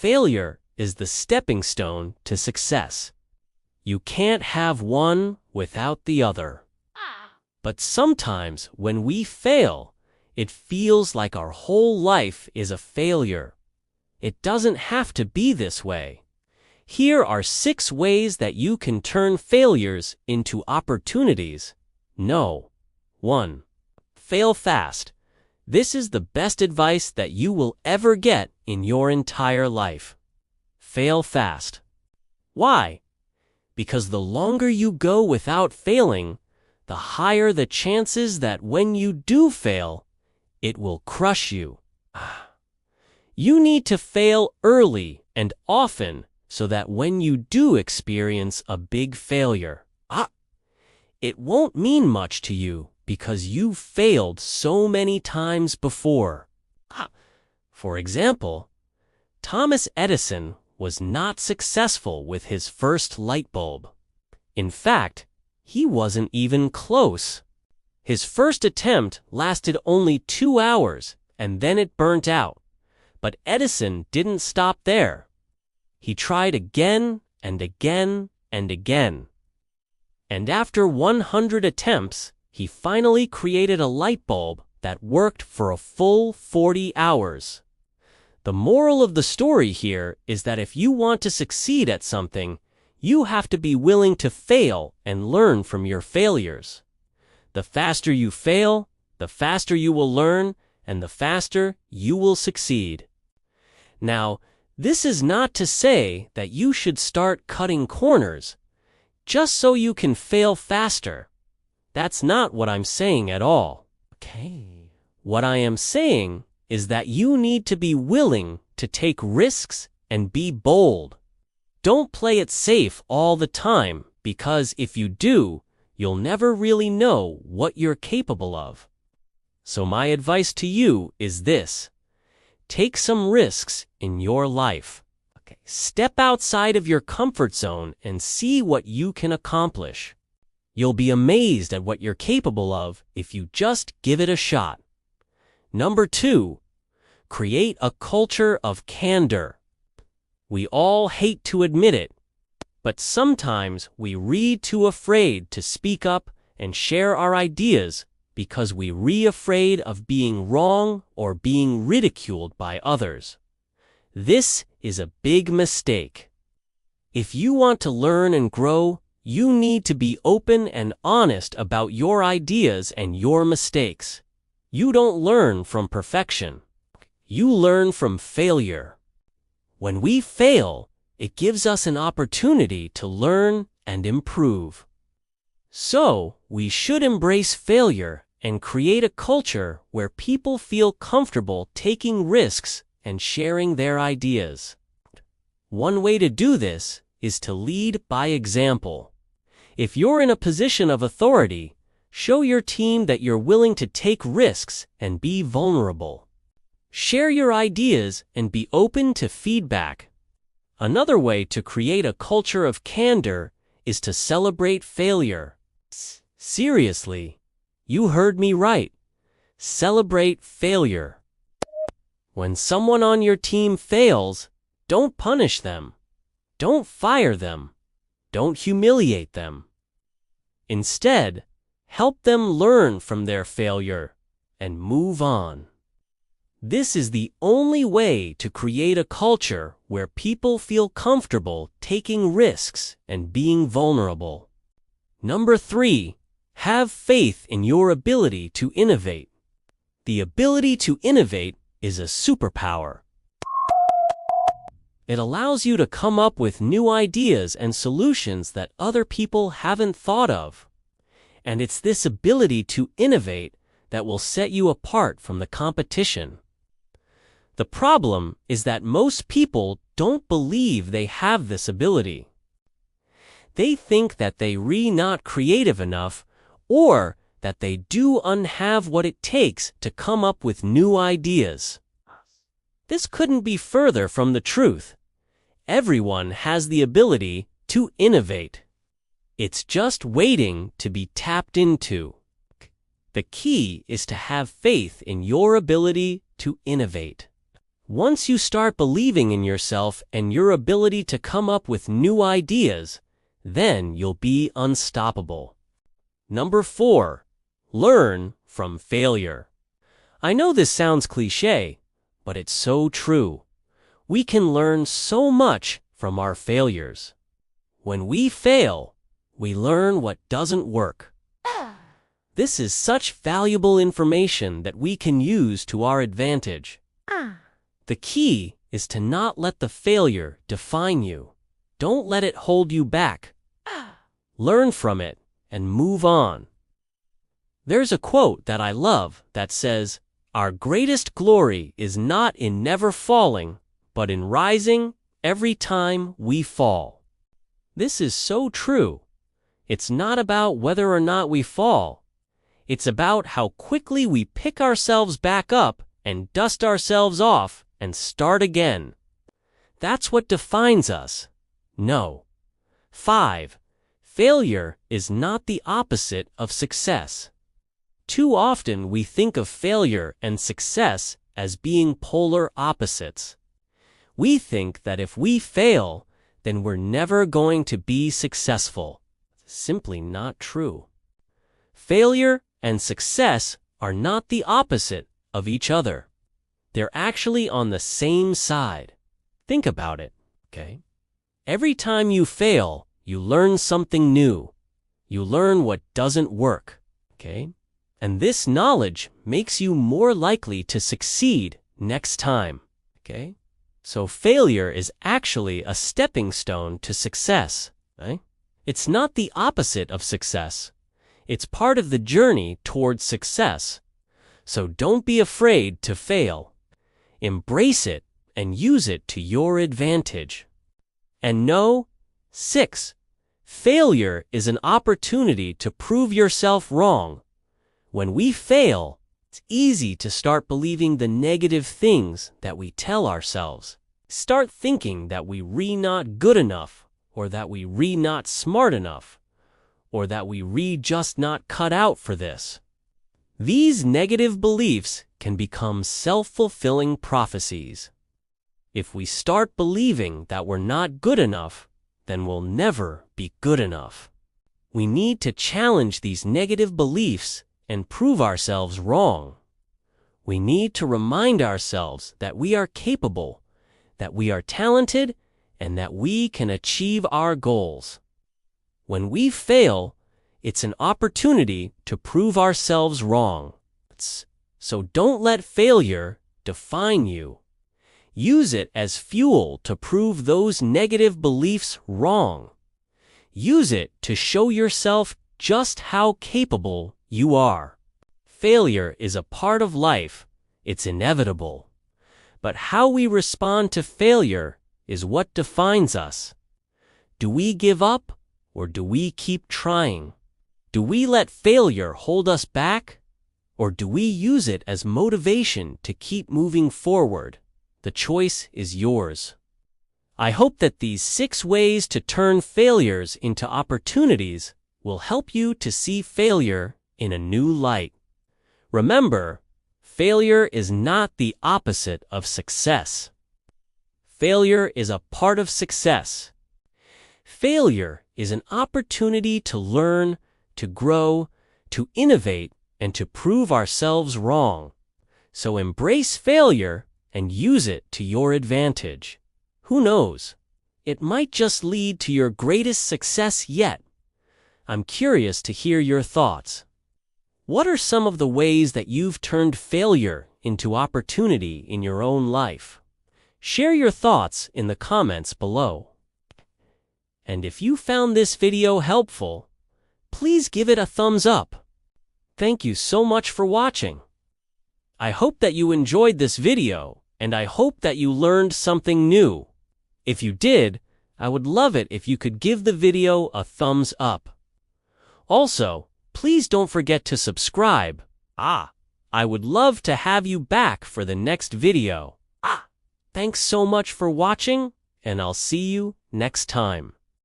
Failure is the stepping stone to success. You can't have one without the other. But sometimes when we fail, it feels like our whole life is a failure. It doesn't have to be this way. Here are 6 ways that you can turn failures into opportunities. No. 1. Fail fast. This is the best advice that you will ever get in your entire life. Fail fast. Why? Because the longer you go without failing, the higher the chances that when you do fail, it will crush you. You need to fail early and often so that when you do experience a big failure, it won't mean much to you because you've failed so many times before. For example, Thomas Edison was not successful with his first light bulb. In fact, he wasn't even close. His first attempt lasted only 2 hours, and then it burnt out. But Edison didn't stop there. He tried again and again and again. And after 100 attempts, he finally created a light bulb that worked for a full 40 hours. The moral of the story here is that if you want to succeed at something, you have to be willing to fail and learn from your failures. The faster you fail, the faster you will learn, and the faster you will succeed. Now, this is not to say that you should start cutting corners, just so you can fail faster. That's not what I'm saying at all. Okay. What I am saying is that you need to be willing to take risks and be bold. Don't play it safe all the time, because if you do, you'll never really know what you're capable of. So my advice to you is this. Take some risks in your life. Step outside of your comfort zone and see what you can accomplish. You'll be amazed at what you're capable of if you just give it a shot. Number 2, create a culture of candor. We all hate to admit it, but sometimes we read too afraid to speak up and share our ideas because we're afraid of being wrong or being ridiculed by others. This is a big mistake. If you want to learn and grow, you need to be open and honest about your ideas and your mistakes. You don't learn from perfection. You learn from failure. When we fail, it gives us an opportunity to learn and improve. So, we should embrace failure and create a culture where people feel comfortable taking risks and sharing their ideas. One way to do this is to lead by example. If you're in a position of authority, show your team that you're willing to take risks and be vulnerable. Share your ideas and be open to feedback. Another way to create a culture of candor is to celebrate failure. Seriously, you heard me right. Celebrate failure. When someone on your team fails, don't punish them. Don't fire them. Don't humiliate them. Instead, help them learn from their failure and move on. This is the only way to create a culture where people feel comfortable taking risks and being vulnerable. Number 3, have faith in your ability to innovate. The ability to innovate is a superpower. It allows you to come up with new ideas and solutions that other people haven't thought of. And it's this ability to innovate that will set you apart from the competition. The problem is that most people don't believe they have this ability. They think that they're not creative enough or that they don't have what it takes to come up with new ideas. This couldn't be further from the truth. Everyone has the ability to innovate. It's just waiting to be tapped into. The key is to have faith in your ability to innovate. Once you start believing in yourself and your ability to come up with new ideas, then you'll be unstoppable. Number 4, learn from failure. I know this sounds cliché, but it's so true. We can learn so much from our failures. When we fail, we learn what doesn't work. This is such valuable information that we can use to our advantage. The key is to not let the failure define you. Don't let it hold you back. Learn from it and move on. There's a quote that I love that says, "Our greatest glory is not in never falling, but in rising every time we fall." This is so true. It's not about whether or not we fall. It's about how quickly we pick ourselves back up and dust ourselves off and start again. That's what defines us. No. 5. Failure is not the opposite of success. Too often we think of failure and success as being polar opposites. We think that if we fail, then we're never going to be successful. Simply not true. Failure and success are not the opposite of each other. They're actually on the same side. Think about it, okay? Every time you fail, you learn something new. You learn what doesn't work, okay? And this knowledge makes you more likely to succeed next time, okay? So failure is actually a stepping stone to success, right? It's not the opposite of success. It's part of the journey towards success. So don't be afraid to fail. Embrace it and use it to your advantage. And know, 6, failure is an opportunity to prove yourself wrong. When we fail, it's easy to start believing the negative things that we tell ourselves. Start thinking that we not good enough, or that we not smart enough, or that we just not cut out for this. These negative beliefs can become self-fulfilling prophecies. If we start believing that we're not good enough, then we'll never be good enough. We need to challenge these negative beliefs and prove ourselves wrong. We need to remind ourselves that we are capable, that we are talented, and that we can achieve our goals. When we fail, it's an opportunity to prove ourselves wrong. So don't let failure define you. Use it as fuel to prove those negative beliefs wrong. Use it to show yourself just how capable you are. Failure is a part of life. It's inevitable. But how we respond to failure is what defines us. Do we give up, or do we keep trying? Do we let failure hold us back, or do we use it as motivation to keep moving forward? The choice is yours. I hope that these 6 ways to turn failures into opportunities will help you to see failure in a new light. Remember, failure is not the opposite of success. Failure is a part of success. Failure is an opportunity to learn, to grow, to innovate, and to prove ourselves wrong. So embrace failure and use it to your advantage. Who knows? It might just lead to your greatest success yet. I'm curious to hear your thoughts. What are some of the ways that you've turned failure into opportunity in your own life? Share your thoughts in the comments below. And if you found this video helpful, please give it a thumbs up. Thank you so much for watching. I hope that you enjoyed this video, and I hope that you learned something new. If you did, I would love it if you could give the video a thumbs up. Also, please don't forget to subscribe. I would love to have you back for the next video. Thanks so much for watching, and I'll see you next time.